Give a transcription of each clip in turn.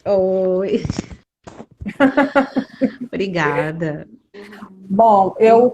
Oi, obrigada. Bom, Então,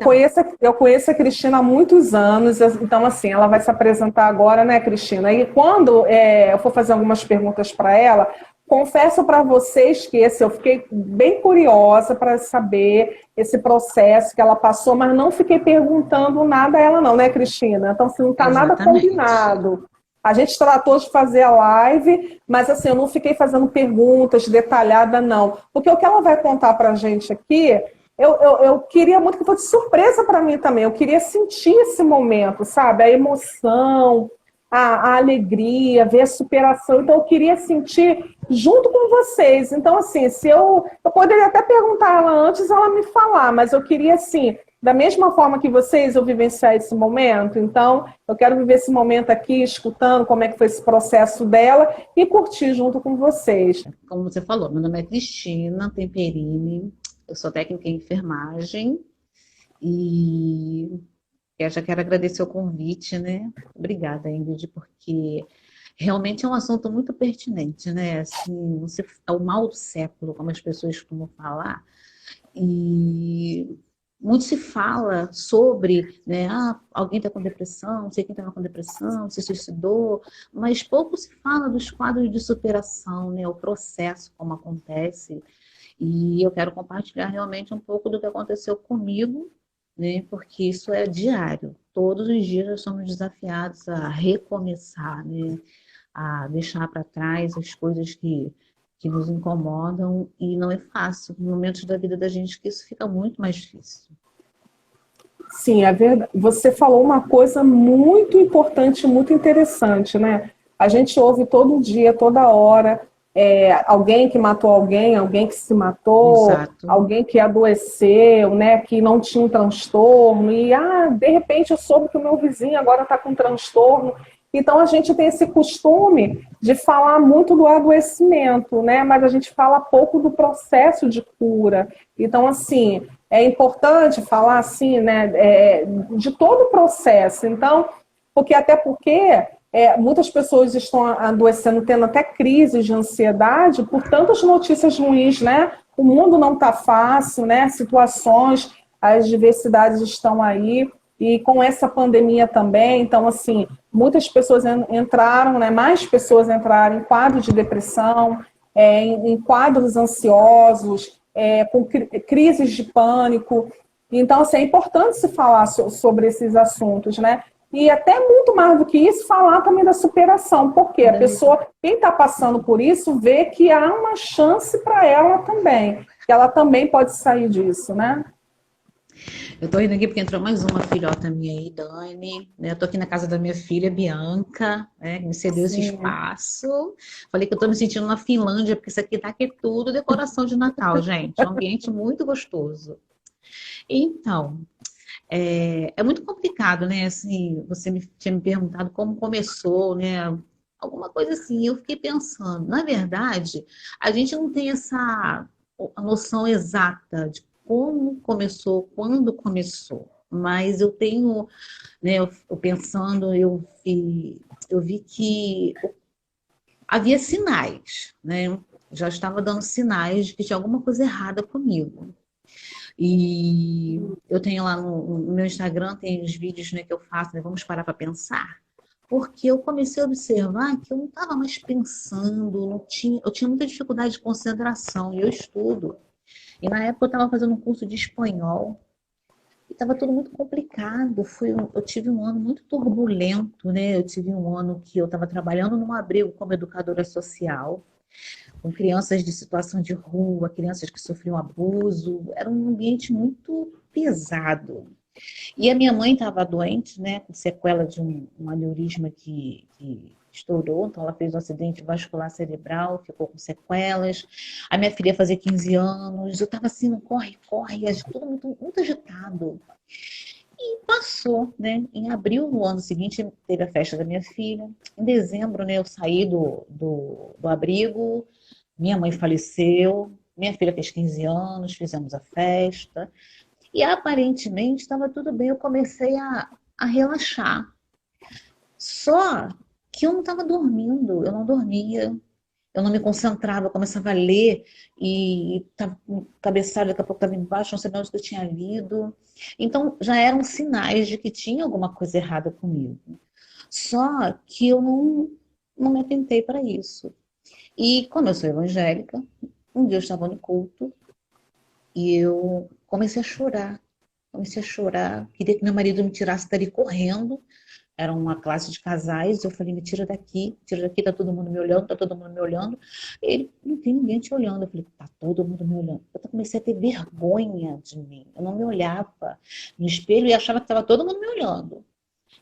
eu conheço a Cristina há muitos anos, então assim, ela vai se apresentar agora, né, Cristina? E quando eu for fazer algumas perguntas para ela, confesso para vocês que eu fiquei bem curiosa para saber esse processo que ela passou, mas não fiquei perguntando nada a ela não, né, Cristina? Então, assim, não está nada exatamente. combinado. A gente tratou de fazer a live, mas assim, eu não fiquei fazendo perguntas detalhadas, não. Porque o que ela vai contar para a gente aqui eu queria muito que fosse surpresa para mim também. Eu queria sentir esse momento, sabe? A emoção, a alegria, ver a superação. Então, eu queria sentir junto com vocês. Então, assim, se eu poderia até perguntar ela antes, ela me falar, mas eu queria, assim, da mesma forma que vocês, eu vivenciar esse momento. Então, eu quero viver esse momento aqui, escutando como é que foi esse processo dela e curtir junto com vocês. Como você falou, meu nome é Cristina Temperini, eu sou técnica em enfermagem e eu já quero agradecer o convite, né? Obrigada, Ingrid, porque realmente é um assunto muito pertinente, né? Assim, você, é o mal do século, como as pessoas costumam falar, e muito se fala sobre, né, alguém está com depressão, não sei quem está com depressão, se suicidou, mas pouco se fala dos quadros de superação, né, o processo, como acontece. E eu quero compartilhar realmente um pouco do que aconteceu comigo, né, porque isso é diário. Todos os dias nós somos desafiados a recomeçar, né, a deixar para trás as coisas que nos incomodam e não é fácil. Em momentos da vida da gente que isso fica muito mais difícil. Sim, é verdade. Você falou uma coisa muito importante, muito interessante, né? A gente ouve todo dia, toda hora, alguém que matou alguém, alguém que se matou, Exato. alguém que adoeceu, né? Que não tinha um transtorno e de repente eu soube que o meu vizinho agora está com transtorno. Então a gente tem esse costume de falar muito do adoecimento, né? Mas a gente fala pouco do processo de cura. Então assim, é importante falar assim, né, de todo o processo. Então, porque muitas pessoas estão adoecendo, tendo até crises de ansiedade por tantas notícias ruins, né? O mundo não está fácil, né? Situações, as diversidades estão aí e com essa pandemia também. Então, assim, muitas pessoas entraram, né? Mais pessoas entraram em quadro de depressão, em quadros ansiosos, com crises de pânico. Então, assim, é importante se falar sobre esses assuntos, né? E até muito mais do que isso, falar também da superação, porque a pessoa, quem está passando por isso, vê que há uma chance para ela também, que ela também pode sair disso, né? Eu tô indo aqui porque entrou mais uma filhota minha aí, Dani, né? Eu tô aqui na casa da minha filha, Bianca, né? Que me cedeu esse Sim. espaço. Falei que eu tô me sentindo na Finlândia, porque isso aqui tá aqui tudo decoração de Natal, gente. É um ambiente muito gostoso. Então, é muito complicado, né? Assim, você tinha me perguntado como começou, né? Alguma coisa assim. Eu fiquei pensando, na verdade, a gente não tem essa a noção exata de como começou, quando começou. Mas eu tenho, né? Eu pensando, eu vi que havia sinais, né? Já estava dando sinais de que tinha alguma coisa errada comigo. E eu tenho lá no meu Instagram, tem os vídeos, né, que eu faço, né, vamos parar para pensar. Porque eu comecei a observar que eu não estava mais pensando, eu tinha muita dificuldade de concentração, e eu estudo. E na época eu estava fazendo um curso de espanhol, e estava tudo muito complicado. Eu tive um ano muito turbulento, né? Eu tive um ano que eu estava trabalhando num abrigo como educadora social, com crianças de situação de rua, crianças que sofriam abuso. Era um ambiente muito pesado. E a minha mãe estava doente, né, com sequela de um aneurisma que estourou, então ela fez um acidente vascular cerebral, ficou com sequelas. A minha filha fazia 15 anos, eu estava assim, no corre-corre, tudo muito, muito agitado. E passou, né? Em abril, no ano seguinte, teve a festa da minha filha. Em dezembro, né, eu saí do abrigo, minha mãe faleceu, minha filha fez 15 anos, fizemos a festa. E aparentemente estava tudo bem, eu comecei a relaxar. Só que eu não estava dormindo, eu não dormia. eu não me concentrava, eu começava a ler e estava com cabeçalho, daqui a pouco estava embaixo, não sabia onde que eu tinha lido. Então, já eram sinais de que tinha alguma coisa errada comigo. Só que eu não me atentei para isso. E como eu sou evangélica, um dia eu estava no culto e eu comecei a chorar. Comecei a chorar, queria que meu marido me tirasse dali correndo. Era uma classe de casais, eu falei, me tira daqui, tá todo mundo me olhando, tá todo mundo me olhando. E ele, não tem ninguém te olhando. Eu falei, tá todo mundo me olhando. Eu comecei a ter vergonha de mim. Eu não me olhava no espelho e achava que estava todo mundo me olhando.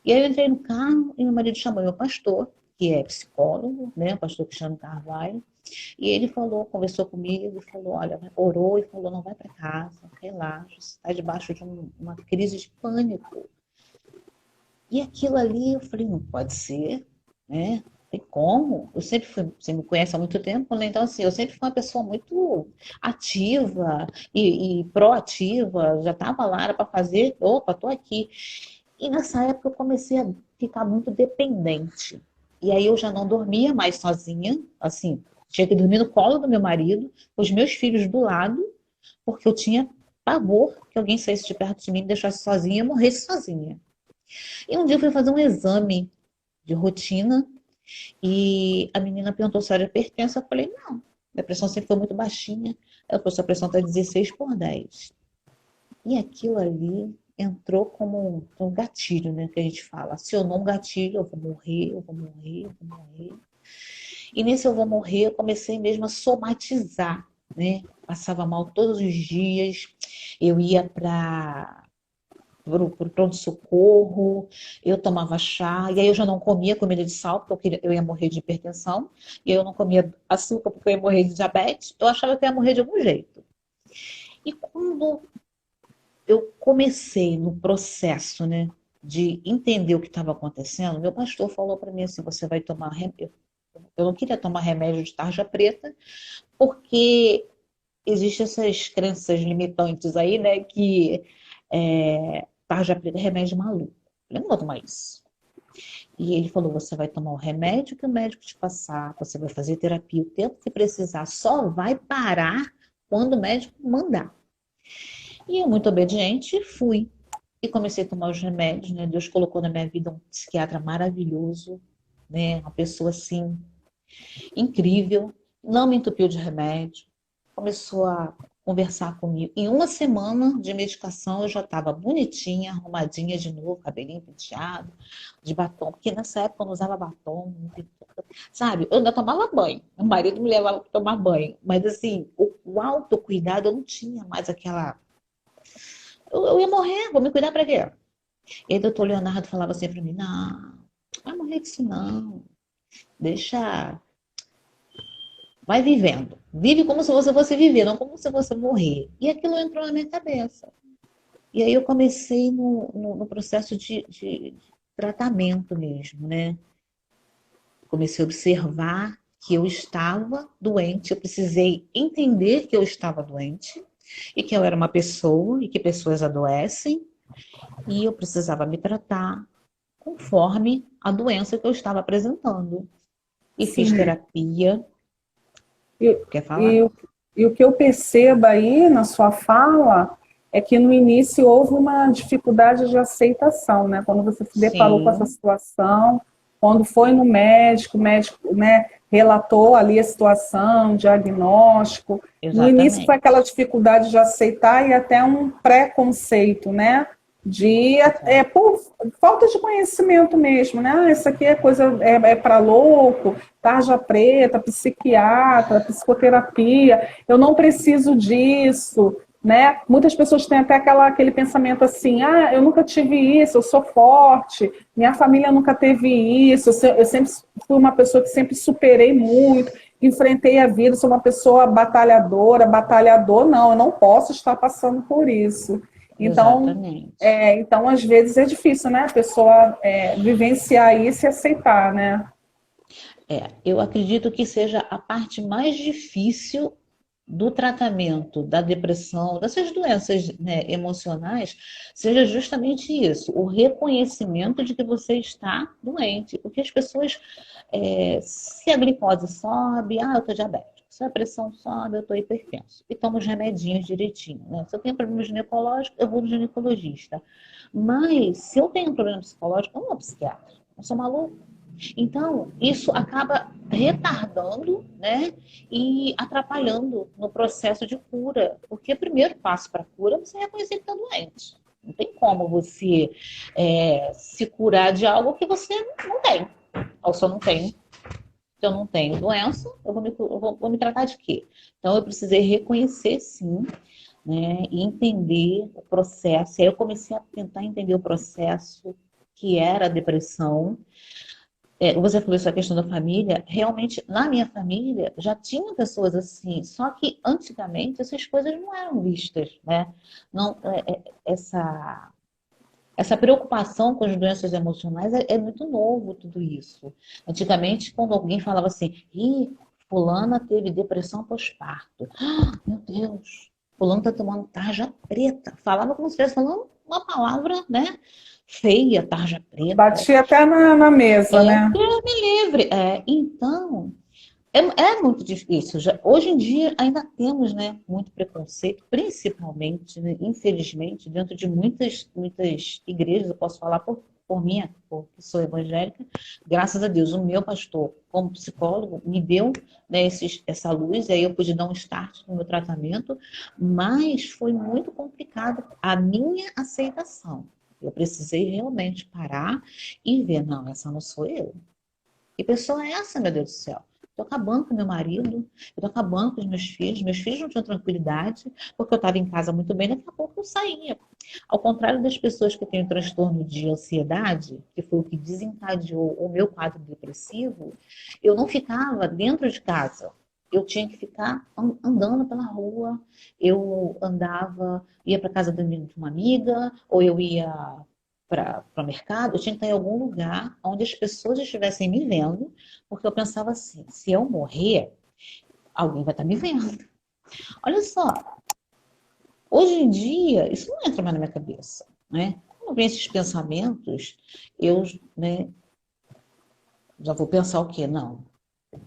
E aí eu entrei no carro e meu marido chamou meu pastor, que é psicólogo, né, o pastor Cristiano Carvalho, e ele falou, conversou comigo e falou, olha, orou e falou, não vai para casa, relaxa, você está debaixo de uma crise de pânico. E aquilo ali, eu falei, não pode ser, né? Tem como? Eu sempre fui, você me conhece há muito tempo, né? Então, assim, eu sempre fui uma pessoa muito ativa e proativa, já estava lá, era para fazer, opa, estou aqui. E nessa época eu comecei a ficar muito dependente. E aí eu já não dormia mais sozinha, assim, tinha que dormir no colo do meu marido, com os meus filhos do lado, porque eu tinha pavor que alguém saísse de perto de mim, me deixasse sozinha e morresse sozinha. E um dia eu fui fazer um exame de rotina e a menina perguntou se era hipertensa. Eu falei, não, minha pressão sempre foi muito baixinha. Ela falou, sua pressão está 16/10. E aquilo ali entrou como um gatilho, né, que a gente fala. Acionou um gatilho, eu vou morrer, eu vou morrer, eu vou morrer. E nesse eu vou morrer, eu comecei mesmo a somatizar, né? Passava mal todos os dias, eu ia para o pronto-socorro, eu tomava chá, e aí eu já não comia comida de sal, porque eu ia morrer de hipertensão, e eu não comia açúcar, porque eu ia morrer de diabetes, eu achava que eu ia morrer de algum jeito. E quando eu comecei no processo, né, de entender o que estava acontecendo, meu pastor falou para mim assim, você vai tomar remédio. Eu não queria tomar remédio de tarja preta, porque existem essas crenças limitantes aí, né, que tarja preta é remédio maluco. Eu não vou tomar isso. E ele falou, você vai tomar o remédio que o médico te passar, você vai fazer terapia o tempo que precisar, só vai parar quando o médico mandar. E eu, muito obediente, fui. E comecei a tomar os remédios, né? Deus colocou na minha vida um psiquiatra maravilhoso, né? Uma pessoa assim, incrível, não me entupiu de remédio, começou a conversar comigo. Em uma semana de medicação eu já estava bonitinha, arrumadinha de novo, cabelinho penteado, de batom, porque nessa época eu não usava batom, sabe? Eu ainda tomava banho, meu marido me levava para tomar banho, mas assim, o autocuidado eu não tinha mais aquela. Eu ia morrer, vou me cuidar para quê? E aí o doutor Leonardo falava assim para mim, não, vai morrer disso não, deixa. Vai vivendo. Vive como se você fosse viver, não como se você morrer. E aquilo entrou na minha cabeça. E aí eu comecei no processo de tratamento mesmo, né? Comecei a observar que eu estava doente, eu precisei entender que eu estava doente e que eu era uma pessoa e que pessoas adoecem e eu precisava me tratar conforme a doença que eu estava apresentando. E fiz Sim. terapia. E, Quer falar? e, e o que eu percebo aí na sua fala é que no início houve uma dificuldade de aceitação, né? Quando você se deparou com essa Sim, situação, quando foi no médico, o médico, né, relatou ali a situação, diagnóstico. No início foi exatamente. aquela dificuldade de aceitar e até um preconceito, né? De por falta de conhecimento mesmo, né? Ah, isso aqui é coisa para louco, tarja preta, psiquiatra, psicoterapia, eu não preciso disso, né? Muitas pessoas têm até aquele pensamento assim, ah, eu nunca tive isso, eu sou forte, minha família nunca teve isso, eu sempre fui uma pessoa que sempre superei muito, enfrentei a vida, sou uma pessoa batalhadora, batalhador, não, eu não posso estar passando por isso. Então, Exatamente. então às vezes é difícil, né? A pessoa vivenciar isso e aceitar, né? Eu acredito que seja a parte mais difícil do tratamento da depressão, dessas doenças, né, emocionais, seja justamente isso, o reconhecimento de que você está doente. Porque as pessoas, se a glicose sobe, eu estou diabético. Se a pressão sobe, eu estou hipertenso. E tomo os remedinhos direitinho, né? Se eu tenho problema ginecológico, eu vou no ginecologista. Mas, se eu tenho um problema psicológico, eu não vou ao psiquiatra. Eu sou maluco. Então, isso acaba retardando, né, e atrapalhando no processo de cura. Porque o primeiro passo para a cura é você reconhecer que está doente. Não tem como você se curar de algo que você não tem. Ou só não tem. Se eu não tenho doença, eu vou me tratar de quê? Então, eu precisei reconhecer, sim, né, e entender o processo. E aí eu comecei a tentar entender o processo que era a depressão. Você falou isso, a questão da família. Realmente, na minha família, já tinha pessoas assim. Só que, antigamente, essas coisas não eram vistas, né? Não, essa preocupação com as doenças emocionais é muito novo, tudo isso. Antigamente, quando alguém falava assim, fulana teve depressão pós-parto. Meu Deus, fulano tá tomando tarja preta. Falava como se estivesse falando uma palavra, né? Feia, tarja preta. Batia até na mesa, né? Deus me livre. Então, é muito difícil. Hoje em dia ainda temos, né, muito preconceito, principalmente, né, infelizmente, dentro de muitas igrejas. Eu posso falar por mim, porque sou evangélica. Graças a Deus, o meu pastor, como psicólogo, me deu, né, essa luz, e aí eu pude dar um start no meu tratamento, mas foi muito complicado a minha aceitação. Eu precisei realmente parar e ver, não, essa não sou eu. Que pessoa é essa, meu Deus do céu? Estou acabando com meu marido, eu estou acabando com os meus filhos. Meus filhos não tinham tranquilidade, porque eu estava em casa muito bem, daqui a pouco eu saía. Ao contrário das pessoas que têm transtorno de ansiedade, que foi o que desencadeou o meu quadro depressivo, eu não ficava dentro de casa. Eu tinha que ficar andando pela rua. Eu andava, ia para casa de uma amiga, ou eu ia para o mercado. Eu tinha que estar em algum lugar onde as pessoas estivessem me vendo, porque eu pensava assim, se eu morrer, alguém vai estar me vendo. Olha só, hoje em dia, isso não entra mais na minha cabeça, né? Quando vem esses pensamentos, eu, né, já vou pensar o quê? Não,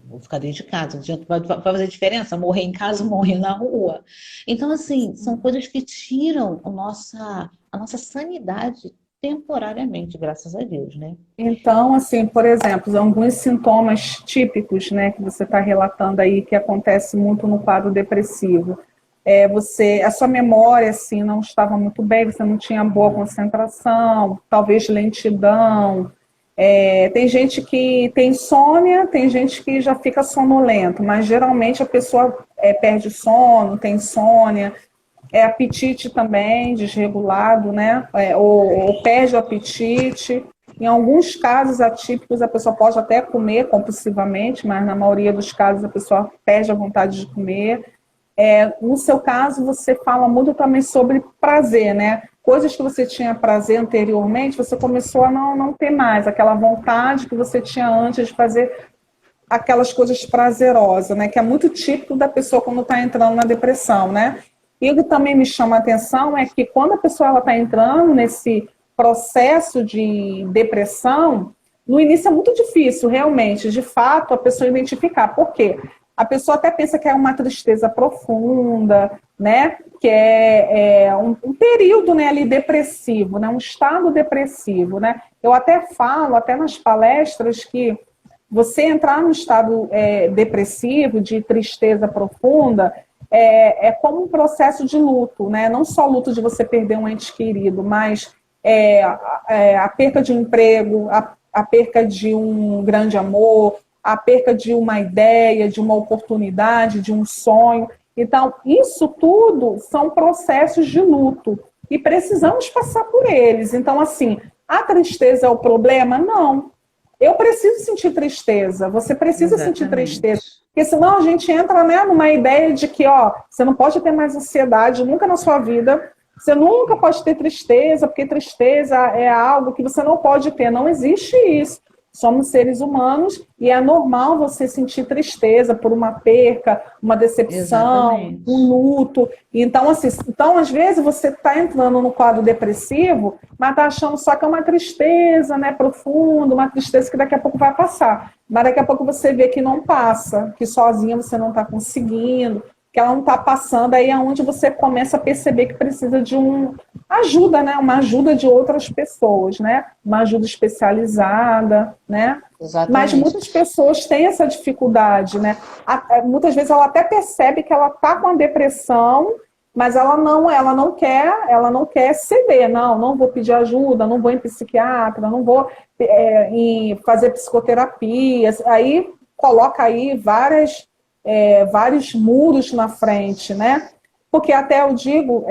vou ficar dentro de casa. Vai fazer diferença morrer em casa ou morrer na rua? Então, assim, são coisas que tiram a nossa sanidade temporariamente, graças a Deus, né? Então, assim, por exemplo, alguns sintomas típicos, né, que você está relatando aí, que acontece muito no quadro depressivo. A sua memória, assim, não estava muito bem, você não tinha boa concentração, talvez lentidão. Tem gente que tem insônia, tem gente que já fica sonolento, mas geralmente a pessoa perde sono, tem insônia. Apetite também desregulado, né? Ou perde o apetite. Em alguns casos atípicos, a pessoa pode até comer compulsivamente, mas na maioria dos casos a pessoa perde a vontade de comer. No seu caso, você fala muito também sobre prazer, né? Coisas que você tinha prazer anteriormente, você começou a não ter mais, aquela vontade que você tinha antes de fazer aquelas coisas prazerosas, né? Que é muito típico da pessoa quando está entrando na depressão, né? E o que também me chama a atenção é que quando a pessoa está entrando nesse processo de depressão, no início é muito difícil, realmente, de fato, a pessoa identificar. Por quê? A pessoa até pensa que é uma tristeza profunda, né? Que é um período, né, ali depressivo, né? Um estado depressivo, né? Eu até falo, até nas palestras, que você entrar no estado depressivo, de tristeza profunda, é como um processo de luto, né? Não só luto de você perder um ente querido, mas a perca de um emprego, a perca de um grande amor, a perca de uma ideia, de uma oportunidade, de um sonho. Então, isso tudo são processos de luto e precisamos passar por eles. Então, assim, a tristeza é o problema? Não. Eu preciso sentir tristeza, você precisa sentir tristeza. Porque senão a gente entra, né, numa ideia de que, você não pode ter mais ansiedade nunca na sua vida, você nunca pode ter tristeza, porque tristeza é algo que você não pode ter, não existe isso. somos seres humanos e é normal você sentir tristeza por uma perca, uma decepção, Exatamente. um luto. Então, assim, então às vezes você está entrando no quadro depressivo, mas está achando só que é uma tristeza, né, profunda, uma tristeza que daqui a pouco vai passar. Mas daqui a pouco você vê que não passa, que sozinha você não está conseguindo, que ela não está passando, aí é onde você começa a perceber que precisa de uma ajuda, né? Uma ajuda de outras pessoas, né? Uma ajuda especializada, né? Mas Exatamente. muitas pessoas têm essa dificuldade, né? Muitas vezes ela até percebe que ela está com a depressão, mas ela não quer ceder, não vou pedir ajuda, não vou em psiquiatra, não vou fazer psicoterapia, aí coloca aí vários muros na frente, né? Porque até eu digo,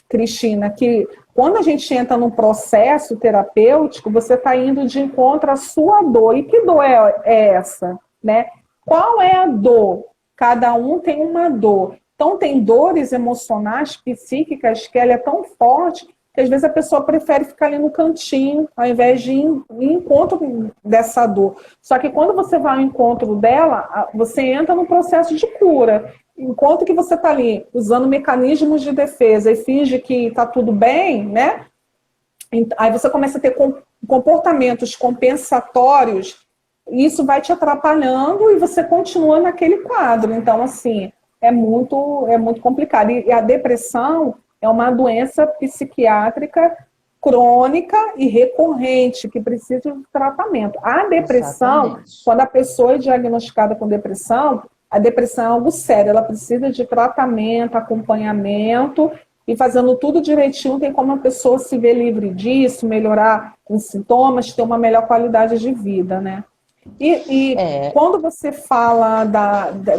Cristina, que quando a gente entra num processo terapêutico, você está indo de encontro à sua dor. E que dor é essa? Né? Qual é a dor? Cada um tem uma dor. Então, tem dores emocionais, psíquicas, que ela é tão forte que às vezes a pessoa prefere ficar ali no cantinho, ao invés de ir em encontro dessa dor. Só que quando você vai ao encontro dela, você entra no processo de cura. Enquanto que você está ali usando mecanismos de defesa e finge que está tudo bem, né? Aí você começa a ter comportamentos compensatórios, e isso vai te atrapalhando e você continua naquele quadro. Então, assim, é muito complicado. E a depressão é uma doença psiquiátrica crônica e recorrente, que precisa de tratamento. A depressão, Exatamente. quando a pessoa é diagnosticada com depressão, a depressão é algo sério, ela precisa de tratamento, acompanhamento, e fazendo tudo direitinho, tem como a pessoa se ver livre disso, melhorar os sintomas, ter uma melhor qualidade de vida, né? E É, quando você fala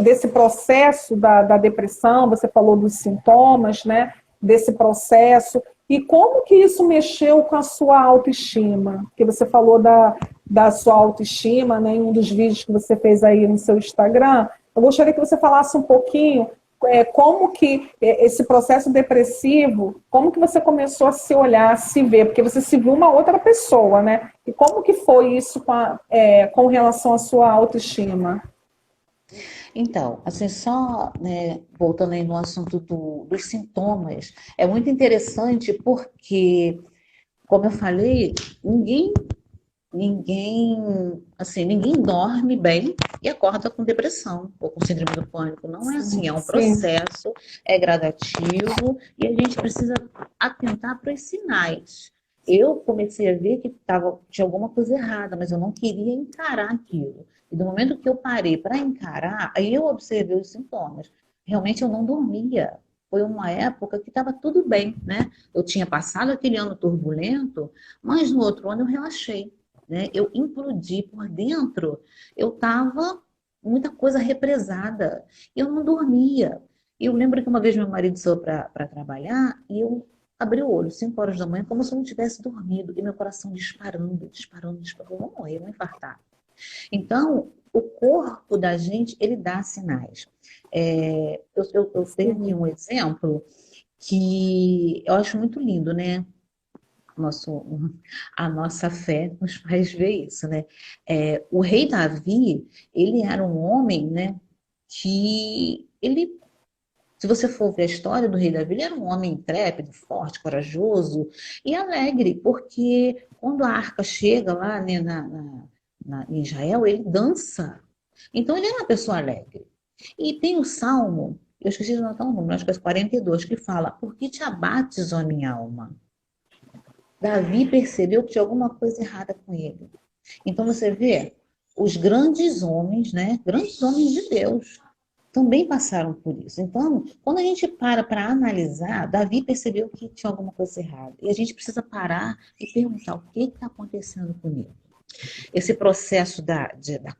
desse processo da depressão, você falou dos sintomas, né? Desse processo, e como que isso mexeu com a sua autoestima? Porque você falou da sua autoestima, né, em um dos vídeos que você fez aí no seu Instagram. Eu gostaria que você falasse um pouquinho como que esse processo depressivo, como que você começou a se olhar, a se ver, porque você se viu uma outra pessoa, né? E como que foi isso com relação à sua autoestima? então, assim, só, né, voltando aí no assunto dos sintomas, é muito interessante porque, como eu falei, ninguém dorme bem e acorda com depressão ou com síndrome do pânico. Não é assim, é um Sim, processo, é gradativo e a gente precisa atentar para os sinais. Eu comecei a ver que tinha alguma coisa errada, mas eu não queria encarar aquilo. E do momento que eu parei para encarar, aí eu observei os sintomas. Realmente eu não dormia. Foi uma época que estava tudo bem, né? Eu tinha passado aquele ano turbulento, mas no outro ano eu relaxei, né? Eu implodi por dentro, eu estava muita coisa represada, eu não dormia. Eu lembro que uma vez meu marido saiu para trabalhar e eu abri o olho, 5 horas da manhã, como se eu não tivesse dormido, e meu coração disparando, disparando, disparando, eu vou morrer, eu vou infartar. Então, o corpo da gente, ele dá sinais. Eu tenho aqui sim. um exemplo que eu acho muito lindo, né? nosso, a nossa fé nos faz ver isso, né? O rei Davi, ele era um homem, né? Que ele, se você for ver a história do rei Davi, ele era um homem intrépido, forte, corajoso e alegre, porque quando a arca chega lá, né, em Israel, ele dança. Então ele era uma pessoa alegre. E tem o Salmo, eu esqueci de anotar o número, acho que é 42, que fala: Por que te abates, ó minha alma? Davi percebeu que tinha alguma coisa errada com ele. Então você vê, os grandes homens, né? Grandes homens de Deus também passaram por isso. Então, quando a gente para analisar, Davi percebeu que tinha alguma coisa errada. E a gente precisa parar e perguntar o que está acontecendo comigo. Esse processo da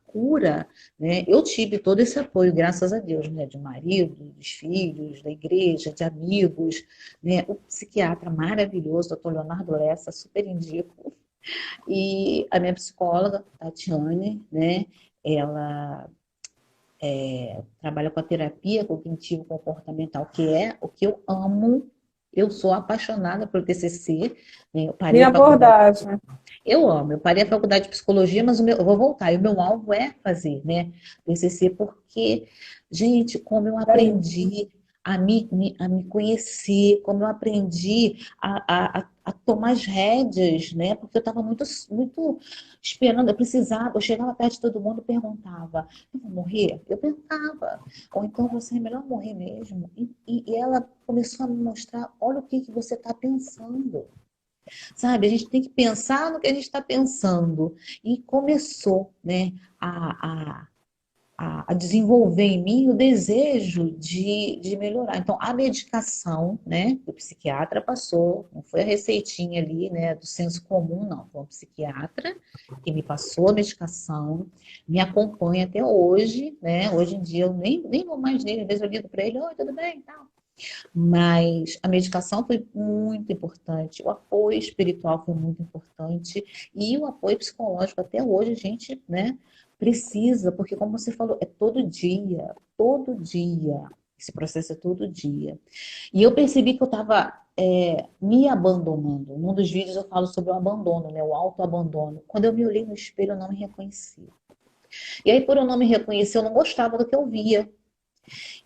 cura, né, eu tive todo esse apoio, graças a Deus, né, de marido, dos filhos, da igreja, de amigos, né, o psiquiatra maravilhoso, doutor Leonardo Lessa, super indico, e a minha psicóloga, Tatiane, né, ela trabalha com a terapia cognitivo-comportamental, que é o que eu amo. Eu sou apaixonada pelo TCC, né, eu parei Minha a faculdade. abordagem. Eu amo, eu parei a faculdade de psicologia, mas eu vou voltar. E o meu alvo é fazer, né, TCC, porque, gente, como eu Aí, aprendi a me conhecer, como eu aprendi a tomar as rédeas, né, porque eu estava muito esperando, eu precisava, eu chegava perto de todo mundo e perguntava, eu vou morrer? Eu perguntava. Ou então, você é melhor morrer mesmo? E ela começou a me mostrar, olha o que que você está pensando. Sabe, a gente tem que pensar no que a gente está pensando. E começou, né, a, a desenvolver em mim o desejo de melhorar. Então, a medicação, né, que o psiquiatra passou, não foi a receitinha ali, né, do senso comum, não. Foi um psiquiatra que me passou a medicação, me acompanha até hoje, né? Hoje em dia eu nem vou mais nele, às vezes eu ligo para ele, oi, tudo bem? Tal. Mas a medicação foi muito importante, o apoio espiritual foi muito importante e o apoio psicológico até hoje a gente, né, precisa, porque como você falou, é todo dia. Esse processo é todo dia. E eu percebi que eu estava me abandonando. Num dos vídeos eu falo sobre o abandono, né, o autoabandono. Quando eu me olhei no espelho, eu não me reconheci. E aí, por eu não me reconhecer, eu não gostava do que eu via.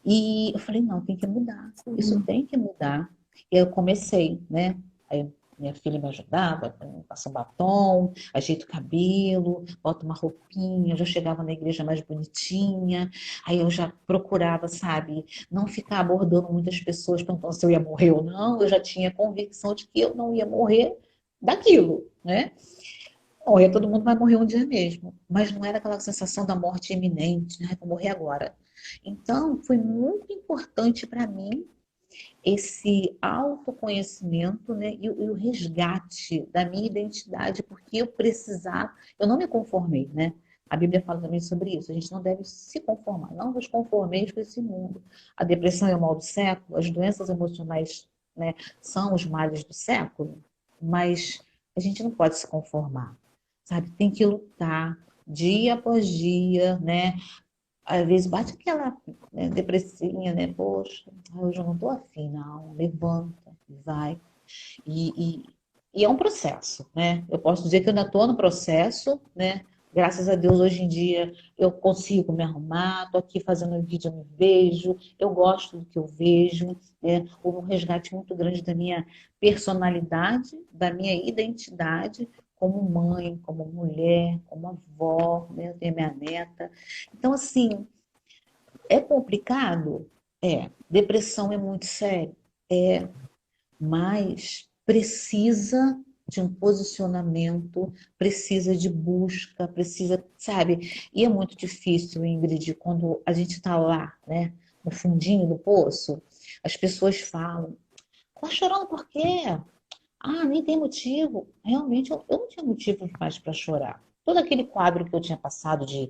E eu falei, não, tem que mudar. Isso sim. tem que mudar. E aí eu comecei, né? Aí minha filha me ajudava, passa um batom, ajeito o cabelo, bota uma roupinha, já chegava na igreja mais bonitinha. Aí eu já procurava, sabe, não ficar abordando muitas pessoas perguntando se eu ia morrer ou não. Eu já tinha convicção de que eu não ia morrer daquilo, né? Morrer, todo mundo vai morrer um dia mesmo. Mas não era aquela sensação da morte iminente, né? Vou morrer agora. Então, foi muito importante para mim esse autoconhecimento, né, e o resgate da minha identidade, porque eu precisava, eu não me conformei, né? A Bíblia fala também sobre isso. A gente não deve se conformar, não vos conformeis com esse mundo. A depressão é o mal do século, as doenças emocionais, né, são os males do século, mas a gente não pode se conformar, sabe? Tem que lutar dia após dia, né? Às vezes bate aquela, né, depressinha, né? Poxa, hoje eu não tô afim, não. Levanta, vai. E, e, e é um processo, né? Eu posso dizer que eu ainda estou no processo, né? Graças a Deus, hoje em dia, eu consigo me arrumar, estou aqui fazendo vídeo, eu me vejo, eu gosto do que eu vejo, né? Houve um resgate muito grande da minha personalidade, da minha identidade como mãe, como mulher, como avó, né? Eu tenho minha neta. Então, assim, é complicado? É. Depressão é muito sério? É, mas precisa de um posicionamento, precisa de busca, precisa, sabe? E é muito difícil, Ingrid, quando a gente está lá, né, no fundinho do poço, as pessoas falam, tá chorando por quê? Ah, nem tem motivo. Realmente, eu não tinha motivo mais para chorar. Todo aquele quadro que eu tinha passado de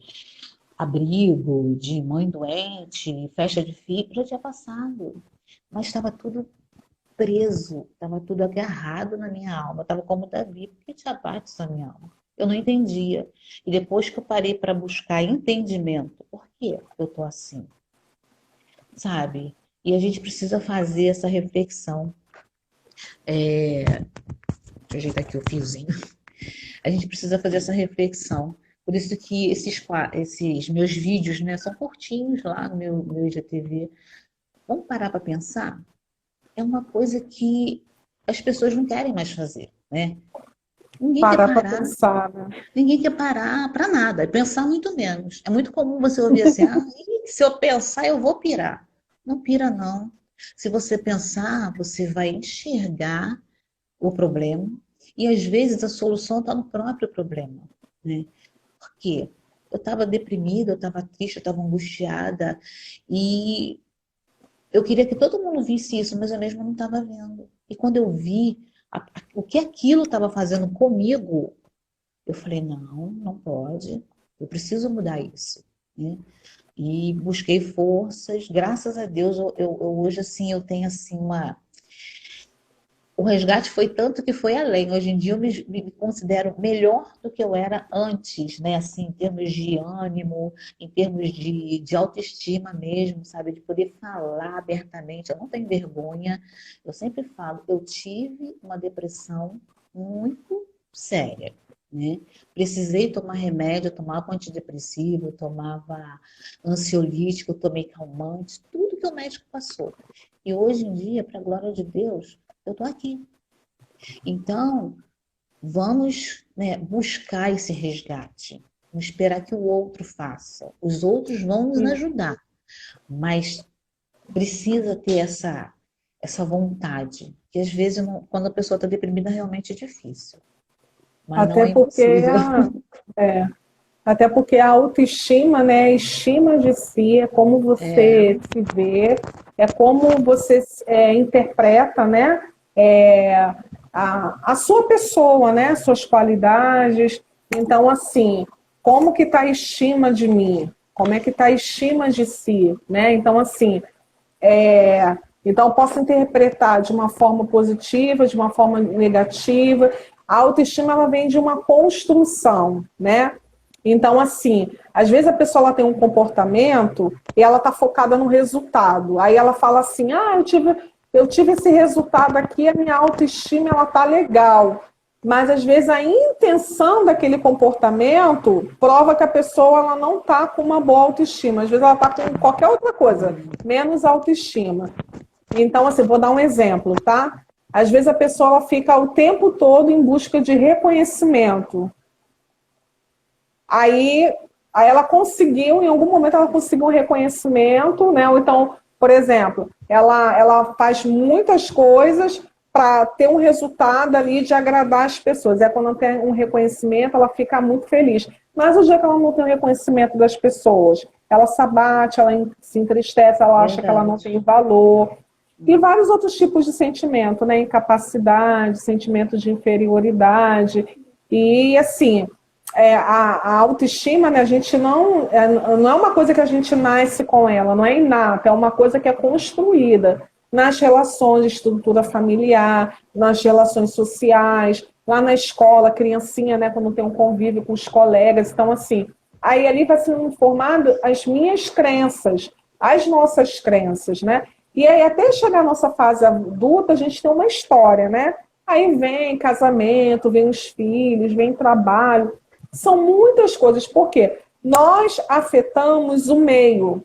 abrigo, de mãe doente, festa de filho, já tinha passado. Mas estava tudo preso, estava tudo agarrado na minha alma. Estava como Davi, por que te abates a minha alma? Eu não entendia. E depois que eu parei para buscar entendimento, por que eu estou assim? Sabe? E a gente precisa fazer essa reflexão. Deixa eu ajeitar aqui o fiozinho. A gente precisa fazer essa reflexão. Por isso que esses meus vídeos, né, são curtinhos lá no meu IGTV. Vamos parar para pensar? É uma coisa que as pessoas não querem mais fazer, né? Ninguém quer Parar para parar, pensar, né? ninguém quer parar para nada, é pensar muito menos. É muito comum você ouvir assim, ah, se eu pensar eu vou pirar. Não pira não. Se você pensar, você vai enxergar o problema e às vezes a solução está no próprio problema, né? Por quê? Eu estava deprimida, eu estava triste, eu estava angustiada e eu queria que todo mundo visse isso, mas eu mesma não estava vendo. E quando eu vi o que aquilo estava fazendo comigo, eu falei, não, não pode. Eu preciso mudar isso, né? E busquei forças. Graças a Deus, hoje assim eu tenho assim uma. O resgate foi tanto que foi além. Hoje em dia eu me considero melhor do que eu era antes, né? Assim, em termos de ânimo, em termos de autoestima mesmo, sabe? De poder falar abertamente. Eu não tenho vergonha. Eu sempre falo, eu tive uma depressão muito séria. né? Precisei tomar remédio, eu tomava antidepressivo, eu tomava ansiolítico, eu tomei calmante, tudo que o médico passou. E hoje em dia, para a glória de Deus, eu estou aqui. Então, vamos, né, buscar esse resgate. Não esperar que o outro faça. Os outros vão nos ajudar, mas precisa ter essa vontade. Que às vezes, quando a pessoa está deprimida, realmente é difícil. Mas não Até é porque, impossível. é, até porque a autoestima, né, a estima de si, é como você se vê, é como você interpreta, né, a sua pessoa, né, suas qualidades. Então, assim, como que está a estima de mim? Como é que está a estima de si, né? Então, assim, então eu posso interpretar de uma forma positiva, de uma forma negativa. A autoestima, ela vem de uma construção, né? Então, assim, às vezes a pessoa ela tem um comportamento e ela está focada no resultado. Aí ela fala assim, eu tive esse resultado aqui, a minha autoestima ela tá legal. Mas às vezes a intenção daquele comportamento prova que a pessoa ela não está com uma boa autoestima. Às vezes ela está com qualquer outra coisa, menos autoestima. Então, assim, vou dar um exemplo, tá? Às vezes a pessoa ela fica o tempo todo em busca de reconhecimento. Aí ela conseguiu, em algum momento ela conseguiu um reconhecimento, né? Ou então, por exemplo, ela faz muitas coisas para ter um resultado ali de agradar as pessoas. É quando ela tem um reconhecimento, ela fica muito feliz. Mas o dia que ela não tem o reconhecimento das pessoas, ela se abate, ela se entristece, ela acha que ela não tem valor. E vários outros tipos de sentimento, né? Incapacidade, sentimento de inferioridade. E, assim, a autoestima, né, a gente não é uma coisa que a gente nasce com ela, não é inata, é uma coisa que é construída nas relações de estrutura familiar, nas relações sociais, lá na escola, a criancinha, né, quando tem um convívio com os colegas. Então, assim, aí ali vai sendo formado as minhas crenças, as nossas crenças, né? E aí, até chegar à nossa fase adulta, a gente tem uma história, né? Aí vem casamento, vem os filhos, vem trabalho. São muitas coisas, porque nós afetamos o meio.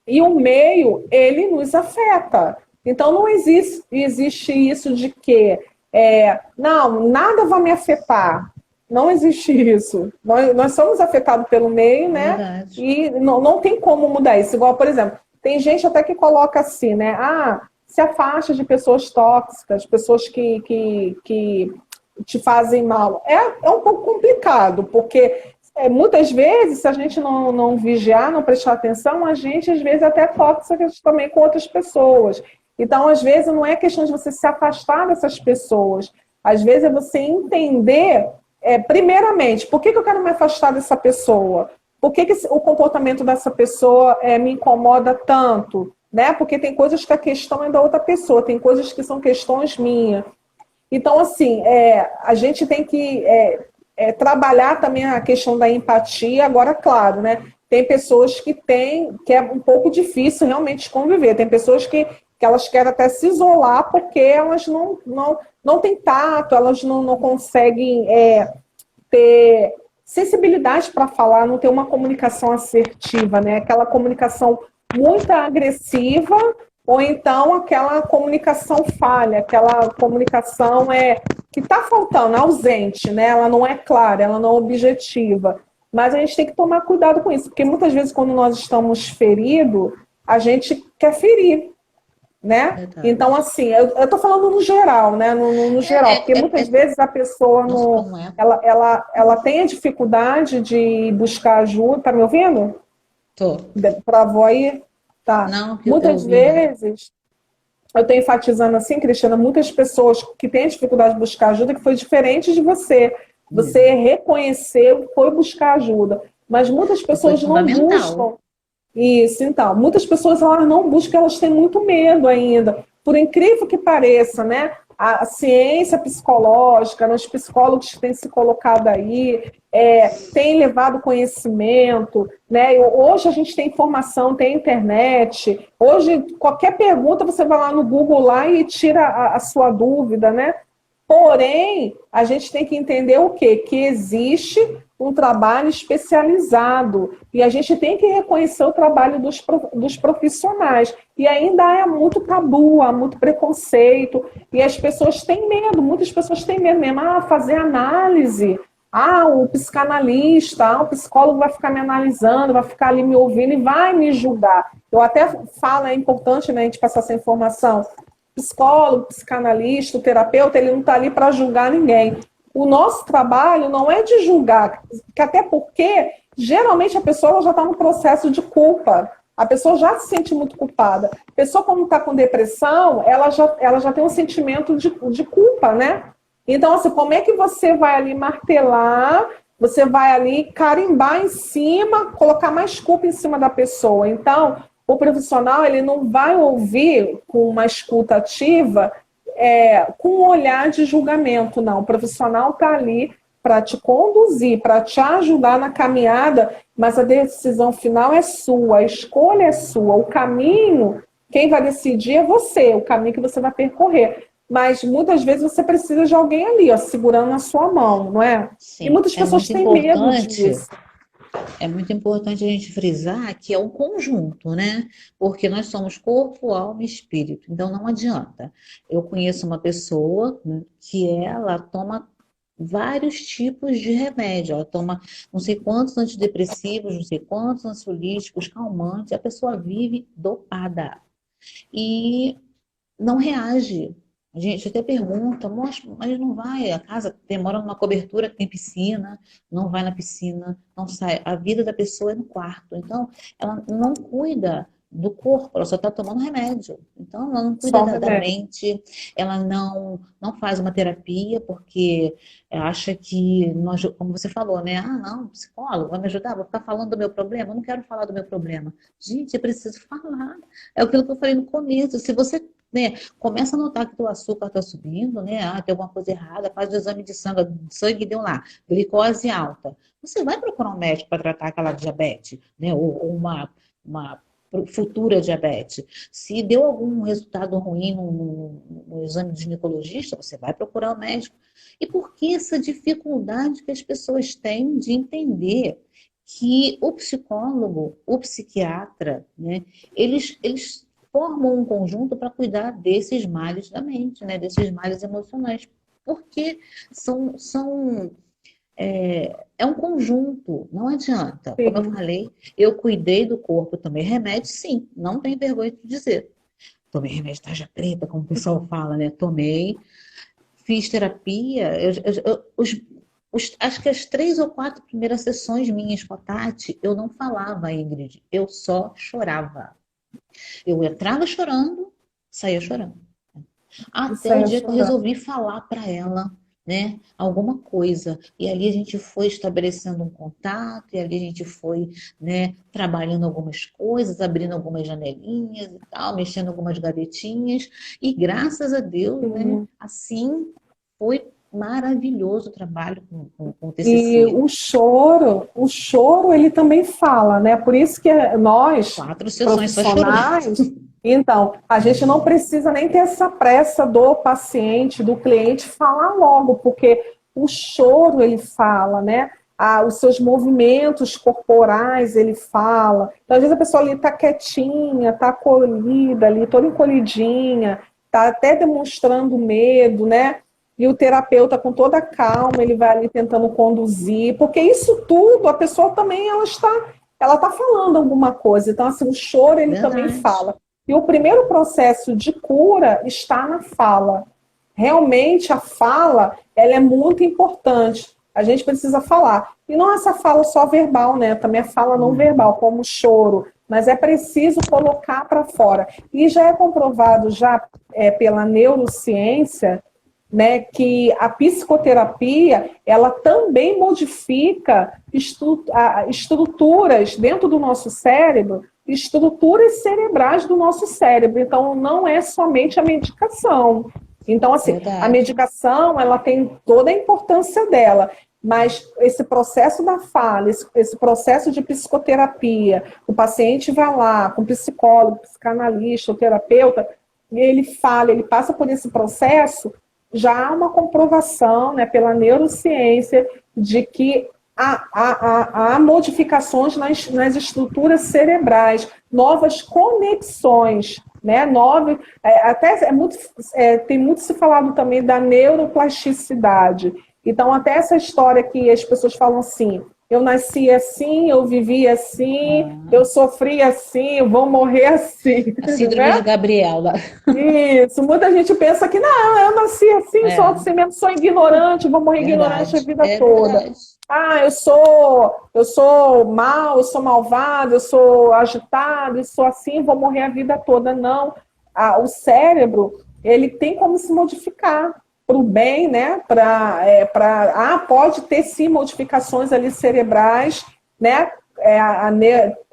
E o meio, ele nos afeta. Então, não existe isso de que, não, nada vai me afetar. Não existe isso. Nós somos afetados pelo meio, né? Verdade. E não tem como mudar isso. Igual, por exemplo, tem gente até que coloca assim, né? Se afasta de pessoas tóxicas, pessoas que te fazem mal. É um pouco complicado, porque muitas vezes, se a gente não vigiar, não prestar atenção, a gente, às vezes, até é tóxica também com outras pessoas. Então, às vezes, não é questão de você se afastar dessas pessoas. Às vezes, é você entender, primeiramente, por que eu quero me afastar dessa pessoa? Por que o comportamento dessa pessoa me incomoda tanto? Né? Porque tem coisas que a questão é da outra pessoa, tem coisas que são questões minhas. Então, assim, a gente tem que trabalhar também a questão da empatia. Agora, claro, né? Tem pessoas que é um pouco difícil realmente conviver. Tem pessoas que elas querem até se isolar porque elas não têm tato, elas não conseguem ter sensibilidade para falar, não ter uma comunicação assertiva, né? Aquela comunicação muito agressiva, ou então aquela comunicação falha, aquela comunicação que está faltando, ausente, né? Ela não é clara, ela não é objetiva. Mas a gente tem que tomar cuidado com isso, porque muitas vezes quando nós estamos feridos, a gente quer ferir, né? Verdade. Então, assim, eu estou falando no geral, né? No geral, porque muitas vezes a pessoa ela tem a dificuldade de buscar ajuda. Tá me ouvindo? Tô. Travou aí? Tá. Não, muitas vezes, eu estou enfatizando assim, Cristiana, muitas pessoas que têm dificuldade de buscar ajuda, que foi diferente de você. Você reconheceu, foi buscar ajuda. Mas muitas pessoas não buscam. Isso, então. Muitas pessoas elas não buscam, elas têm muito medo ainda. Por incrível que pareça, né? A ciência psicológica, os psicólogos que têm se colocado aí, têm levado conhecimento, né? Hoje a gente tem informação, tem internet. Hoje, qualquer pergunta, você vai lá no Google lá e tira a sua dúvida, né? Porém, a gente tem que entender o quê? Que existe um trabalho especializado e a gente tem que reconhecer o trabalho dos profissionais. E ainda há muito tabu, há muito preconceito e as pessoas têm medo, muitas pessoas têm medo mesmo, fazer análise. O psicanalista, o psicólogo vai ficar me analisando, vai ficar ali me ouvindo e vai me julgar. Eu até falo, é importante, né, a gente passar essa informação. Psicólogo, psicanalista, o terapeuta, ele não está ali para julgar ninguém. O nosso trabalho não é de julgar, até porque geralmente a pessoa já está no processo de culpa. A pessoa já se sente muito culpada. A pessoa, quando está com depressão, ela já tem um sentimento de culpa, né? Então, assim, como é que você vai ali martelar, você vai ali carimbar em cima, colocar mais culpa em cima da pessoa? Então, o profissional, ele não vai ouvir com uma escuta ativa, com um olhar de julgamento, não. O profissional está ali para te conduzir, para te ajudar na caminhada, mas a decisão final é sua, a escolha é sua, o caminho, quem vai decidir é você, o caminho que você vai percorrer. Mas muitas vezes você precisa de alguém ali, segurando na sua mão, não é? Sim, e muitas pessoas têm medo disso. É muito importante a gente frisar que é um conjunto, né? Porque nós somos corpo, alma e espírito. Então não adianta. Eu conheço uma pessoa que ela toma vários tipos de remédio. Ela toma não sei quantos antidepressivos, não sei quantos ansiolíticos, calmantes. A pessoa vive dopada e não reage. A gente até pergunta, mas não vai, a casa demora numa cobertura que tem piscina, não vai na piscina, não sai. A vida da pessoa é no quarto. Então, ela não cuida do corpo, ela só está tomando remédio. Então, ela não cuida da mente, ela não faz uma terapia, porque acha que, nós, como você falou, né? Não, psicólogo vai me ajudar, vou ficar falando do meu problema, eu não quero falar do meu problema. Gente, eu preciso falar. É aquilo que eu falei no começo, se você começa a notar que o açúcar está subindo, né? Tem alguma coisa errada, faz o exame de sangue deu lá, glicose alta. Você vai procurar um médico para tratar aquela diabetes, né? Ou uma futura diabetes. Se deu algum resultado ruim no exame de ginecologista, você vai procurar o médico. E por que essa dificuldade que as pessoas têm de entender que o psicólogo, o psiquiatra, né? Eles formam um conjunto para cuidar desses males da mente, né? Desses males emocionais, porque é um conjunto, não adianta. Sim. Como eu falei, eu cuidei do corpo, tomei remédio, sim, não tenho vergonha de dizer. Tomei remédio tarja preta, como o pessoal fala, né? Tomei, fiz terapia, acho que as 3 ou 4 primeiras sessões minhas com a Tati, eu não falava, Ingrid, eu só chorava. Eu entrava chorando, saía chorando. Até o dia que eu resolvi falar para ela, né, alguma coisa. E ali a gente foi estabelecendo um contato, e ali a gente foi, né, trabalhando algumas coisas, abrindo algumas janelinhas e tal, mexendo algumas gavetinhas. E graças a Deus, né, assim foi maravilhoso o trabalho com o TCC. E o choro, ele também fala, né? Por isso que nós, 4 sessões profissionais, então, a gente não precisa nem ter essa pressa do paciente, do cliente falar logo, porque o choro, ele fala, né? Os seus movimentos corporais, ele fala. Então, às vezes a pessoa ali está quietinha, está acolhida ali, toda encolhidinha, está até demonstrando medo, né? E o terapeuta, com toda a calma, ele vai ali tentando conduzir, porque isso tudo, a pessoa também, ela está falando alguma coisa. Então, assim, o choro, ele também fala. E o primeiro processo de cura está na fala. Realmente, a fala, ela é muito importante. A gente precisa falar. E não essa fala só verbal, né? Também a fala não verbal, como o choro. Mas é preciso colocar para fora. E já é comprovado pela neurociência, né, que a psicoterapia, ela também modifica estruturas dentro do nosso cérebro, estruturas cerebrais do nosso cérebro. Então, não é somente a medicação. Então, assim, verdade. A medicação, ela tem toda a importância dela, mas esse processo da fala, esse processo de psicoterapia, o paciente vai lá com o psicólogo, psicanalista, o terapeuta, ele fala, ele passa por esse processo já há uma comprovação, né, pela neurociência de que há modificações nas estruturas cerebrais, novas conexões, né, até tem muito se falado também da neuroplasticidade. Então, até essa história que as pessoas falam assim, eu nasci assim, eu vivi assim, eu sofri assim, eu vou morrer assim. A síndrome de Né? Gabriela. Isso, muita gente pensa que não, eu nasci assim, sou assim mesmo, sou ignorante, vou morrer ignorante a Verdade. vida É toda. verdade. Ah, eu sou mal, eu sou malvado, eu sou agitado, eu sou assim, vou morrer a vida toda. Não. O cérebro, ele tem como se modificar para o bem, né? Pode ter sim modificações ali cerebrais, né?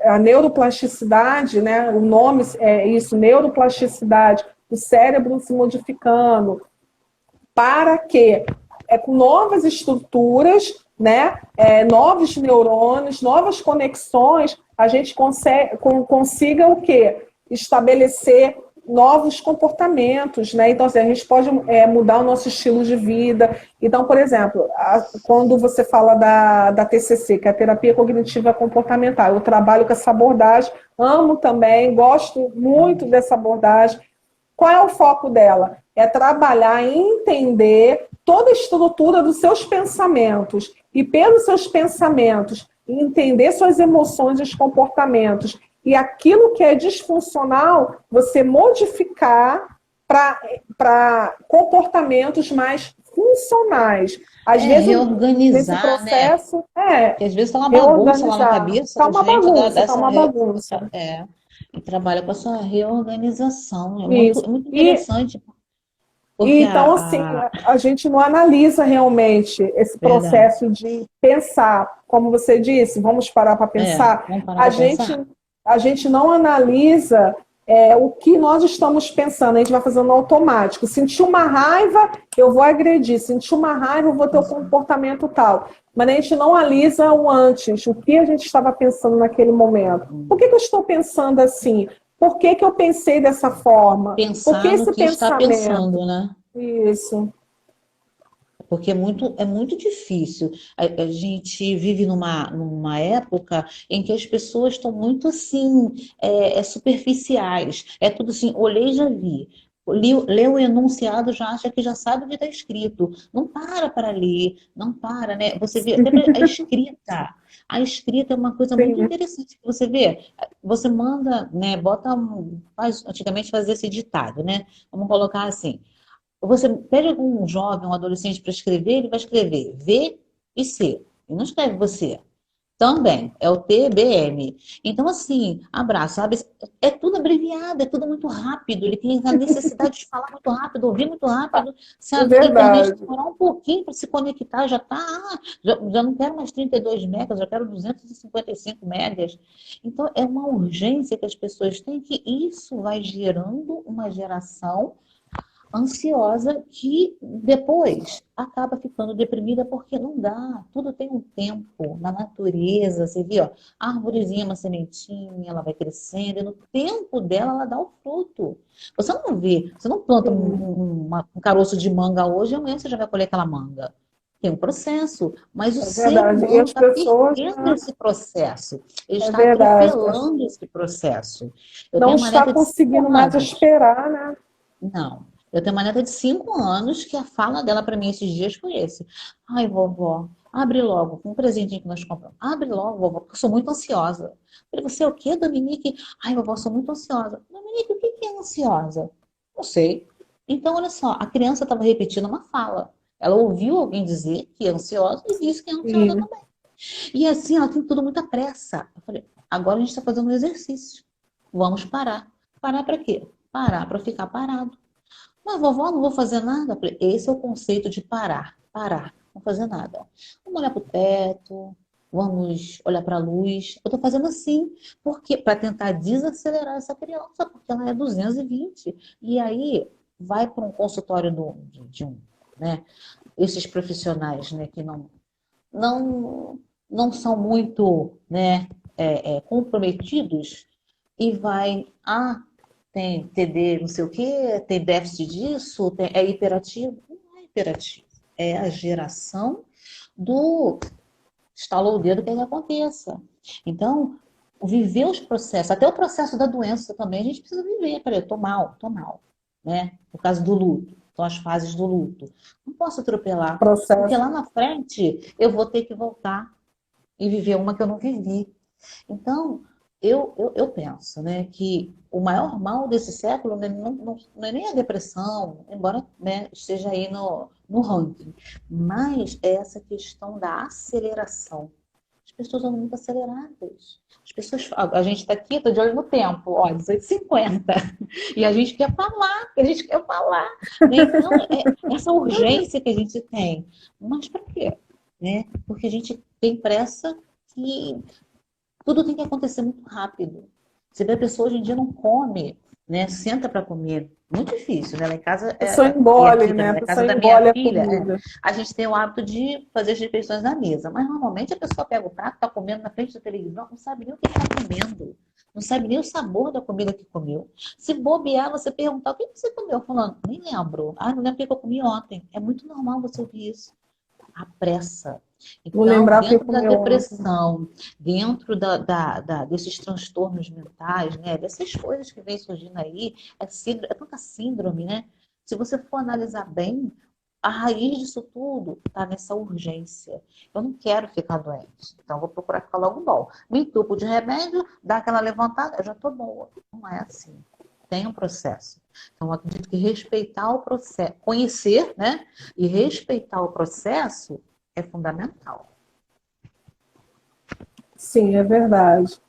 A neuroplasticidade, né? O nome é isso, neuroplasticidade, o cérebro se modificando, para que com novas estruturas, né, novos neurônios, novas conexões, a gente consiga o quê? Estabelecer novos comportamentos, né? Então, assim, a gente pode mudar o nosso estilo de vida. Então, por exemplo, quando você fala da TCC, que é a terapia cognitiva comportamental, eu trabalho com essa abordagem, amo também, gosto muito dessa abordagem. Qual é o foco dela? É trabalhar e entender toda a estrutura dos seus pensamentos. E pelos seus pensamentos, entender suas emoções e os comportamentos. E aquilo que é disfuncional, você modificar para comportamentos mais funcionais. Às vezes, nesse Reorganizar, né? processo, Porque às vezes tá uma bagunça lá na reorganizar. cabeça Está da uma gente, bagunça, está dessa, uma bagunça. e trabalha com essa reorganização. Isso. É muito E interessante, E, porque então, assim, a gente não analisa realmente esse verdade. processo de pensar, como você disse, vamos parar para pensar. Vamos parar A para gente, pensar? a gente não analisa o que nós estamos pensando, a gente vai fazendo automático. Sentir uma raiva, eu vou agredir. Sentir uma raiva, eu vou ter um comportamento tal. Mas a gente não analisa o antes, o que a gente estava pensando naquele momento. Por que eu estou pensando assim? Por que eu pensei dessa forma? Por que Pensar no esse que está pensamento? pensando, né? Isso, Porque é muito difícil. A gente vive numa época em que as pessoas estão muito assim, superficiais. É tudo assim, olhei e já vi. Leu o enunciado, já acha que já sabe o que está escrito. Não para ler, não para, né? Você vê, até a escrita. A escrita é uma coisa muito sim, interessante. Você vê, você manda, né? Antigamente fazia esse ditado, né? Vamos colocar assim. Você pede algum jovem, um adolescente para escrever, ele vai escrever V e C. E não escreve você. Também, é o TBM. Então, assim, abraço, sabe? É tudo abreviado, é tudo muito rápido. Ele tem a necessidade de falar muito rápido, ouvir muito rápido. Se é a internet verdade. demorar um pouquinho para se conectar, já está. Já não quero mais 32 megas, já quero 255 megas. Então, é uma urgência que as pessoas têm, que isso vai gerando uma geração ansiosa que depois acaba ficando deprimida porque não dá. Tudo tem um tempo na natureza. Você vê, ó, a árvorezinha, uma sementinha, ela vai crescendo, e no tempo dela ela dá o fruto. Você não vê, você não planta Sim, um caroço de manga hoje e amanhã você já vai colher aquela manga. Tem um processo, mas o é ser verdade. E humano as está pessoas, perdendo né? esse processo. Ele É está verdade. atropelando esse processo. Eu Não tenho uma está neta de cinco conseguindo mais anos. esperar, né? Não. Eu tenho uma neta de 5 anos que a fala dela para mim esses dias foi esse. Ai, vovó, abre logo, um presentinho que nós compramos. Abre logo, vovó, porque eu sou muito ansiosa. Eu falei, você é o quê, Dominique? Ai, vovó, sou muito ansiosa. Dominique, o que é ansiosa? Não sei. Então, olha só, a criança estava repetindo uma fala. Ela ouviu alguém dizer que é ansiosa e disse que é ansiosa Sim. também. E assim, ela tem tudo muita pressa. Eu falei, agora a gente está fazendo um exercício. Vamos parar. Parar para quê? Parar para ficar parado. Mas, vovó, não vou fazer nada. Eu falei, esse é o conceito de parar. Parar, não fazer nada. Vamos olhar para o teto, vamos olhar para a luz. Eu estou fazendo assim, porque para tentar desacelerar essa criança, porque ela é 220. E aí vai para um consultório de um, né? Esses profissionais, né, que não, não são muito, né, comprometidos e vai, tem TD, não sei o quê, tem déficit disso, é hiperativo. hiperativo. É a geração do estalou o dedo que aconteça. Então, viver os processos, até o processo da doença também, a gente precisa viver. Peraí, eu tô mal, né? No caso do luto, são as fases do luto. Não posso atropelar, porque lá na frente eu vou ter que voltar e viver uma que eu não vivi. Então, eu penso, né, que o maior mal desse século, né, não é nem a depressão, embora, né, esteja aí no ranking, mas é essa questão da aceleração. As pessoas andam muito aceleradas. As pessoas, a gente está aqui, estou de olho no tempo, ó, 18h50, e a gente quer falar, né? Então, essa urgência que a gente tem. Mas para quê? Né? Porque a gente tem pressa que tudo tem que acontecer muito rápido. Você vê a pessoa hoje em dia não come, né? Senta para comer. Muito difícil, né? Lá em casa a pessoa engole, né? Na casa da minha filha, a gente tem o hábito de fazer as refeições na mesa. Mas normalmente a pessoa pega o prato, está comendo na frente da televisão, não sabe nem o que está comendo. Não sabe nem o sabor da comida que comeu. Se bobear, você perguntar o que você comeu, falando, nem lembro. Ah, não lembro o que eu comi ontem. É muito normal você ouvir isso. A pressa. Então, vou lembrar dentro da depressão, dentro desses transtornos mentais, né, dessas coisas que vem surgindo aí, é tanta síndrome, né? Se você for analisar bem, a raiz disso tudo está nessa urgência. Eu não quero ficar doente, então vou procurar ficar logo bom. Me entupo de remédio, dá aquela levantada, eu já estou boa. Não é assim. Tem um processo. Então, eu acredito que respeitar o processo, conhecer, né, e respeitar o processo é fundamental. Sim, é verdade.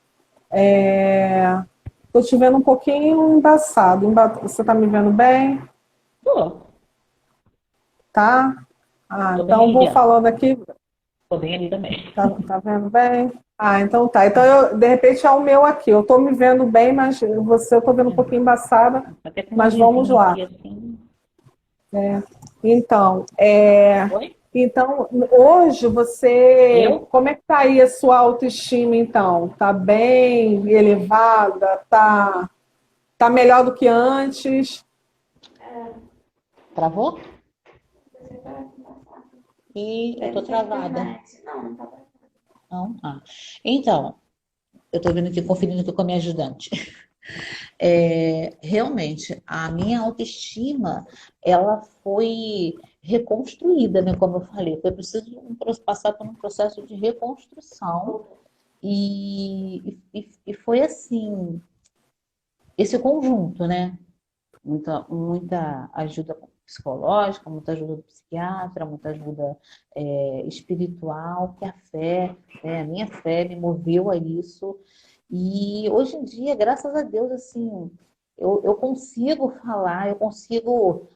Estou te vendo um pouquinho embaçado. Você está me vendo bem? Tô. Tá? Então vou falando aqui. Tô bem ali também. Tá vendo bem? Então tá. Então, de repente, é o meu aqui. Eu tô me vendo bem, mas eu tô vendo um pouquinho embaçada. Mas vamos lá. Assim. Então, Oi? Então, hoje como é que tá aí a sua autoestima, então? Tá bem elevada? Tá melhor do que antes? Travou? E eu tô travada. Não tá travada. Não? Então, eu tô vendo aqui, conferindo aqui com a minha ajudante. Realmente, a minha autoestima, ela foi reconstruída, né? Como eu falei, foi preciso passar por um processo de reconstrução e foi assim, esse conjunto, né? Muita ajuda psicológica, muita ajuda do psiquiatra, muita ajuda espiritual, que a fé, né? A minha fé me moveu a isso. E hoje em dia, graças a Deus, assim, eu consigo falar, eu consigo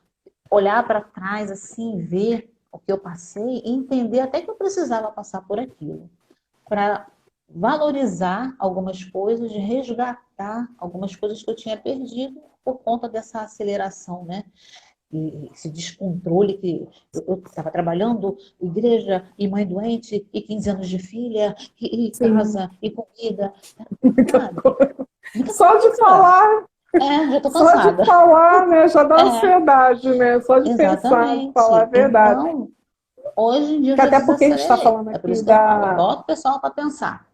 olhar para trás, assim, ver o que eu passei e entender até que eu precisava passar por aquilo. Para valorizar algumas coisas, resgatar algumas coisas que eu tinha perdido por conta dessa aceleração, né? E esse descontrole que eu estava trabalhando, igreja, e mãe doente, e 15 anos de filha, e casa, e comida. Só de falar. Já tô cansada. Só de falar, né? Já dá ansiedade, né? Só de pensar, de falar a verdade. Então, hoje em dia eu até porque a gente está falando aqui eu boto o pessoal para pensar.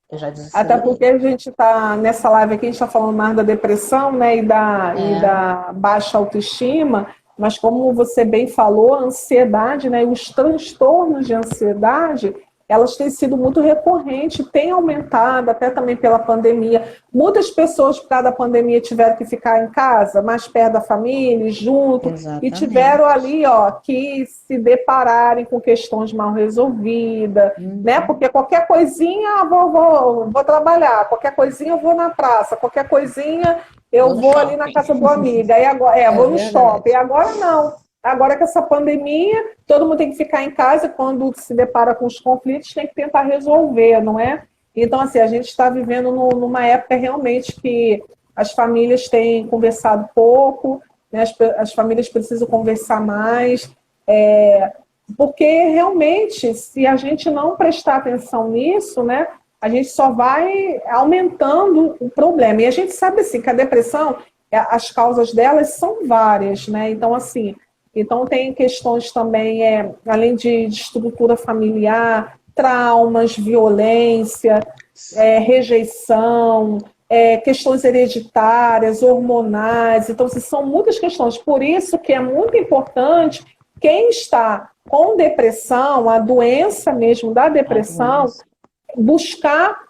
Eu já disse. Até porque a gente está, nessa live aqui, a gente está falando mais da depressão, né? E da baixa autoestima. Mas como você bem falou, a ansiedade, né? E os transtornos de ansiedade, elas têm sido muito recorrentes, têm aumentado, até também pela pandemia. Muitas pessoas, por causa da pandemia, tiveram que ficar em casa, mais perto da família, junto, e tiveram ali, que se depararem com questões mal resolvidas, né? Porque qualquer coisinha, vou trabalhar, qualquer coisinha eu vou na praça, qualquer coisinha eu vou ali na casa do amigo, aí agora, vou no shopping, e agora não. Agora que essa pandemia, todo mundo tem que ficar em casa, quando se depara com os conflitos, tem que tentar resolver, não é? Então, assim, a gente está vivendo numa época realmente que as famílias têm conversado pouco, né? As famílias precisam conversar mais, porque realmente, se a gente não prestar atenção nisso, né, a gente só vai aumentando o problema. E a gente sabe, assim, que a depressão, as causas delas são várias, né? Então, assim, Então, tem questões também, além de estrutura familiar, traumas, violência, rejeição, questões hereditárias, hormonais. Então, assim, são muitas questões. Por isso que é muito importante quem está com depressão, a doença mesmo da depressão, buscar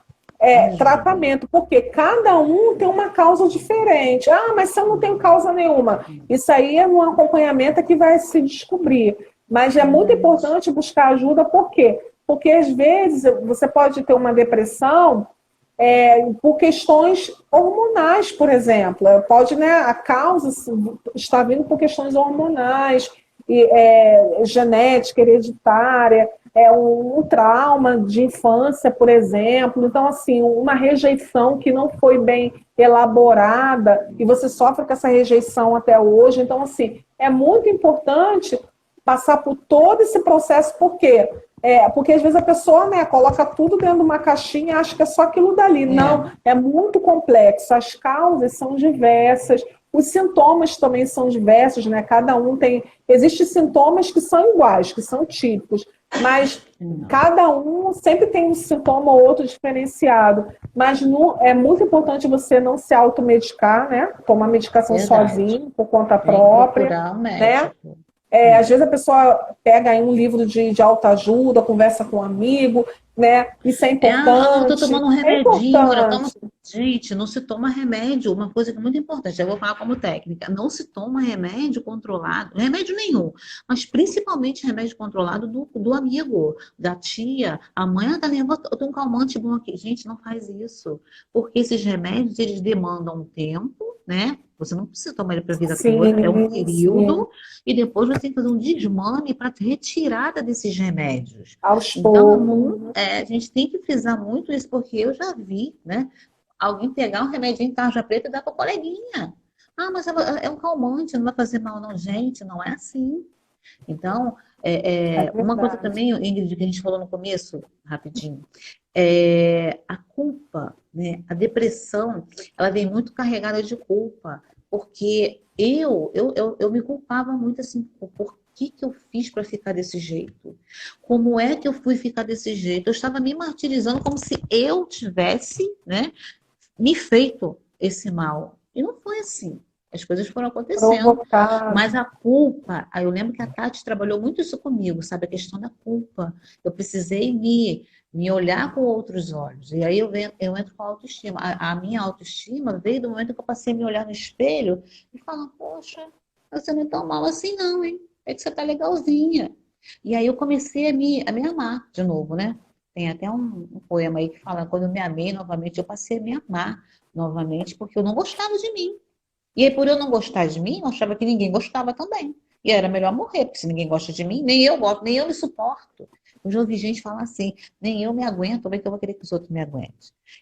tratamento, porque cada um tem uma causa diferente. Ah, mas se eu não tenho causa nenhuma, isso aí é um acompanhamento que vai se descobrir. Mas é muito importante buscar ajuda, por quê? Porque às vezes você pode ter uma depressão por questões hormonais, por exemplo. Pode, né, a causa está vindo por questões hormonais, genética, hereditária, um trauma de infância, por exemplo. Então, assim, uma rejeição que não foi bem elaborada e você sofre com essa rejeição até hoje. Então, assim, é muito importante passar por todo esse processo, por quê? Porque às vezes a pessoa, né, coloca tudo dentro de uma caixinha e acha que é só aquilo dali. Não, é muito complexo. As causas são diversas, os sintomas também são diversos, né? Cada um tem... Existem sintomas que são iguais, que são típicos, mas cada um sempre tem um sintoma ou outro diferenciado. Mas é muito importante você não se automedicar, né? Tomar medicação sozinho, por conta própria. Procurar um né? médico. Às vezes a pessoa pega aí um livro de autoajuda, conversa com um amigo, né? Isso é importante. Eu tô tomando um remedinho, Gente, não se toma remédio. Uma coisa que é muito importante, eu vou falar como técnica, não se toma remédio controlado, remédio nenhum, mas principalmente remédio controlado do amigo, da tia, a mãe tá levando, eu tenho um calmante bom aqui. Gente, não faz isso, porque esses remédios, eles demandam tempo, né? Você não precisa tomar ele para a vida toda, é um período, e depois você tem que fazer um desmame para retirada desses remédios. Então, a gente tem que frisar muito isso, porque eu já vi, né? Alguém pegar um remedinho de tarja preta e dar para coleguinha. Ah, mas é um calmante, não vai fazer mal não, gente, não é assim. Então, uma coisa também, Ingrid, que a gente falou no começo, rapidinho, a culpa, né? A depressão, ela vem muito carregada de culpa, porque eu me culpava muito assim, por que eu fiz para ficar desse jeito? Como é que eu fui ficar desse jeito? Eu estava me martirizando como se eu tivesse, né, me feito esse mal. E não foi assim. As coisas foram acontecendo. Mas a culpa... Aí eu lembro que a Tati trabalhou muito isso comigo, sabe? A questão da culpa. Eu precisei me olhar com outros olhos. E aí eu entro com a autoestima. A minha autoestima veio do momento que eu passei a me olhar no espelho e falar, poxa, você não é tão mal assim não, hein? É que você tá legalzinha. E aí eu comecei a me amar de novo, né? Tem até um poema aí que fala, quando eu me amei novamente, eu passei a me amar novamente, porque eu não gostava de mim. E aí, por eu não gostar de mim, eu achava que ninguém gostava também. E era melhor morrer, porque se ninguém gosta de mim, nem eu gosto, nem eu me suporto. Eu já ouvi gente falar assim, nem eu me aguento, como é que eu vou querer que os outros me aguentem?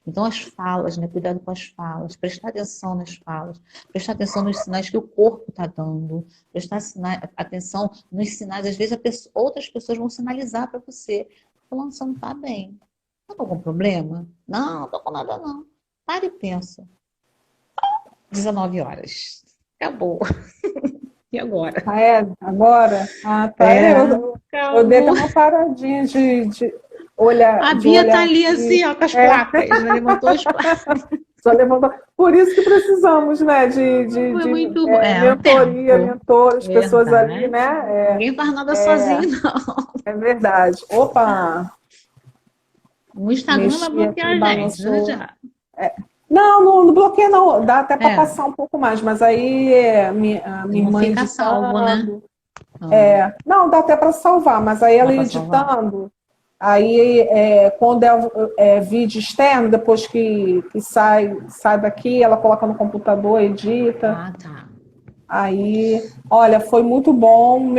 Então, as falas, né? Cuidado com as falas, prestar atenção nas falas, prestar atenção nos sinais que o corpo está dando, prestar atenção nos sinais. Às vezes, outras pessoas vão sinalizar para você, falando, você não está bem. Está com algum problema? Não, não estou com nada, não. Para e pensa. 19 horas. Acabou. E agora? Agora? Ah, tá. Eu dei uma paradinha de olhar. A Bia está ali assim, ó, com as placas. Já levantou as placas. Só levantou. Por isso que precisamos, né, de mentoria, mentores, pessoas ali, né? Ninguém faz nada sozinho, não. É verdade. Opa! O Instagram vai bloquear a gente, já. Não bloqueia não, dá até para passar um pouco mais, mas aí minha mãe fica salvo, né? Não, dá até para salvar, mas aí ela editando, aí quando é vídeo externo, depois que sai daqui, ela coloca no computador, edita. Ah, tá. Aí, olha, foi muito bom.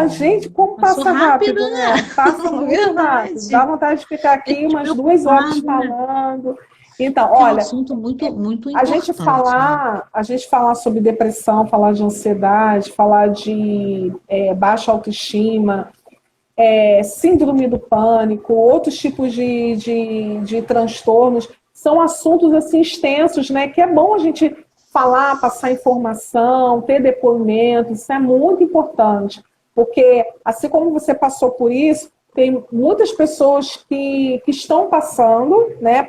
Gente, como passa rápido, né? Passa muito rápido. Dá vontade de ficar aqui umas 2 horas falando. Então, olha, é um assunto muito importante. A gente falar sobre depressão, falar de ansiedade, falar de baixa autoestima, síndrome do pânico, outros tipos de transtornos, são assuntos assim extensos, né? Que é bom a gente falar, passar informação, ter depoimento, isso é muito importante, porque assim como você passou por isso, tem muitas pessoas que estão passando, né,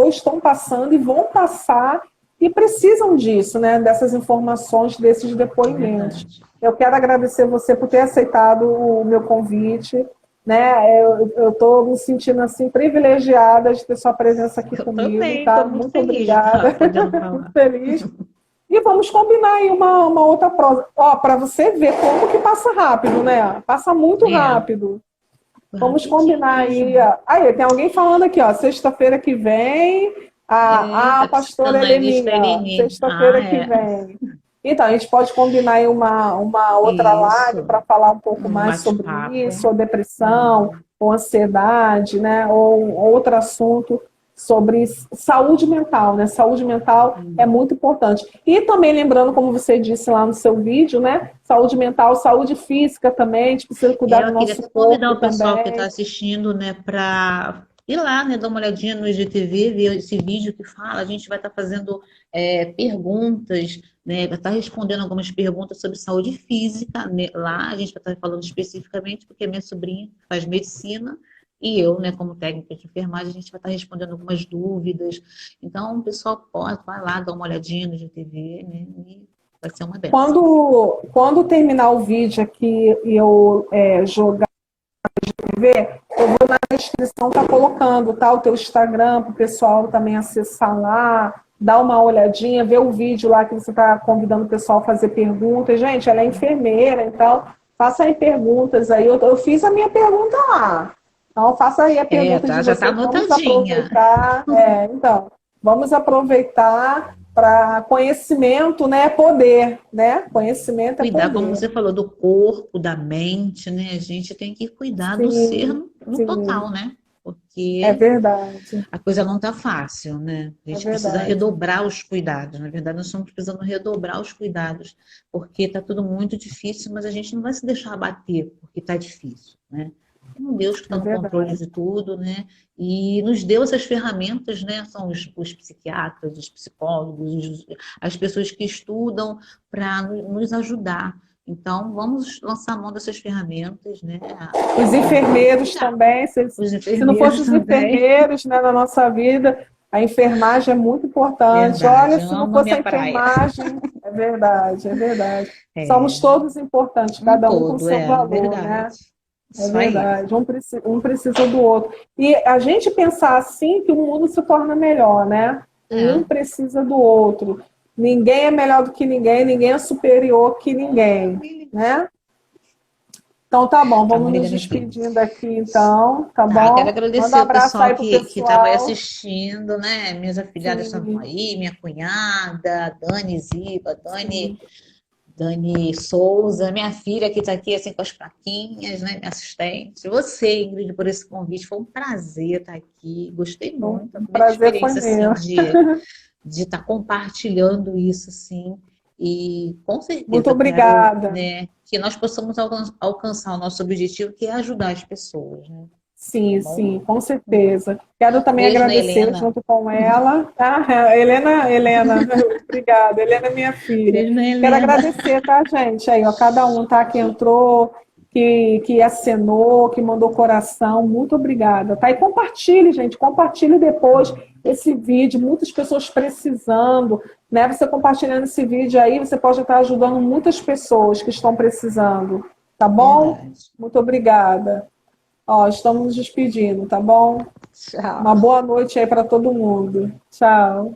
estão passando e vão passar e precisam disso, né, dessas informações, desses depoimentos. Eu quero agradecer você por ter aceitado o meu convite, né? Eu estou me sentindo assim privilegiada de ter sua presença aqui comigo, também, tá? estou muito Muito feliz de estar obrigada, podendo muito falar. feliz. E vamos combinar aí uma outra prosa. Ó, para você ver como que passa rápido, né? Passa muito É, rápido. Vamos rapidinho combinar aí. mesmo. Ó. Aí, tem alguém falando aqui, ó, sexta-feira que vem, a Eita, pastora psicanalista Heleninha, ó, Eleni. Ah, sexta-feira que é. vem. Então, a gente pode combinar aí uma outra live Isso. para falar um pouco Um mais sobre isso, bate-papo. ou depressão, ou ansiedade, né? Ou outro assunto sobre saúde mental, né? Saúde mental é muito importante. E também lembrando, como você disse lá no seu vídeo, né? Saúde mental, saúde física também, a gente precisa cuidar do Eu queria nosso até convidar corpo o pessoal que está também. assistindo, né, para ir lá, né, dar uma olhadinha no IGTV, ver esse vídeo que fala. A gente vai estar fazendo perguntas, né, vai estar respondendo algumas perguntas sobre saúde física, né, lá. A gente vai estar falando especificamente porque minha sobrinha faz medicina e eu, né, como técnica de enfermagem, a gente vai estar respondendo algumas dúvidas. Então, o pessoal vai lá dar uma olhadinha no IGTV, né, e vai ser uma benção. Quando terminar o vídeo aqui e eu jogar ver, eu vou na descrição tá colocando, tá, o teu Instagram para o pessoal também acessar lá, dar uma olhadinha, ver o vídeo lá que você está convidando o pessoal a fazer perguntas. Gente, ela é enfermeira, então faça aí perguntas aí. Eu fiz a minha pergunta lá. Então faça aí a pergunta de Já está vocês. Vamos anotadinha. aproveitar. Então, vamos aproveitar para conhecimento, né, é poder, né? Conhecimento é Cuidar, como poder. você falou, do corpo, da mente, né? A gente tem que cuidar do ser Sim, no sim, total, né? é Porque verdade, a coisa não tá fácil, né? A é gente precisa verdade. redobrar os cuidados. Na verdade, nós estamos precisando redobrar os cuidados, porque tá tudo muito difícil, mas a gente não vai se deixar abater porque tá difícil, né? Tem um Deus que está É no controle verdade. de tudo, né? E nos deu essas ferramentas, né? São os psiquiatras, os psicólogos, as pessoas que estudam para nos ajudar. Então, vamos lançar mão dessas ferramentas, né? Os enfermeiros Cuidar. também, Os se não fossem enfermeiros os também. enfermeiros, né, na nossa vida, a enfermagem é muito importante. Olha, Verdade, se não amo a fosse a minha praia. enfermagem, é verdade, é verdade. Somos É, todos importantes, um cada um com todo, seu valor, verdade. né? É Isso aí. verdade, um precisa do outro. E a gente pensar assim que o mundo se torna melhor, né? Um É. precisa do outro. Ninguém é melhor do que ninguém, ninguém é superior que ninguém, né? Então tá bom, Estamos vamos nos ligando aqui. despedindo aqui então, tá Tá, quero bom? Manda um agradecer o abraço pessoal aí pro que estava aí pessoal. assistindo, né? Minhas afilhadas estavam Sim, aí, minha cunhada, Dani Ziba, sim. Dani Souza, minha filha que está aqui assim com as plaquinhas, né? Minha assistente. Você, Ingrid, por esse convite. Foi um prazer estar aqui. Gostei O muito. A primeira prazer foi experiência assim meu. de estar compartilhando isso assim. E com Muito certeza quero, obrigada. né, que nós possamos alcançar o nosso objetivo, que é ajudar as pessoas, né? Tá Sim, bom? sim, com certeza. Quero também Beijo na agradecer Helena. junto com ela, tá? Helena, obrigada. Helena é minha filha. Beijo na Quero Helena. agradecer, tá, gente? Aí, ó, cada um, tá, que entrou, que acenou, que mandou coração, muito obrigada, tá? E compartilhe, gente, compartilhe depois esse vídeo, muitas pessoas precisando, né? Você compartilhando esse vídeo aí, você pode estar ajudando muitas pessoas que estão precisando, tá bom? Verdade. Muito obrigada. Ó, estamos nos despedindo, tá bom? Uma Tchau. boa noite aí para todo mundo. Tchau.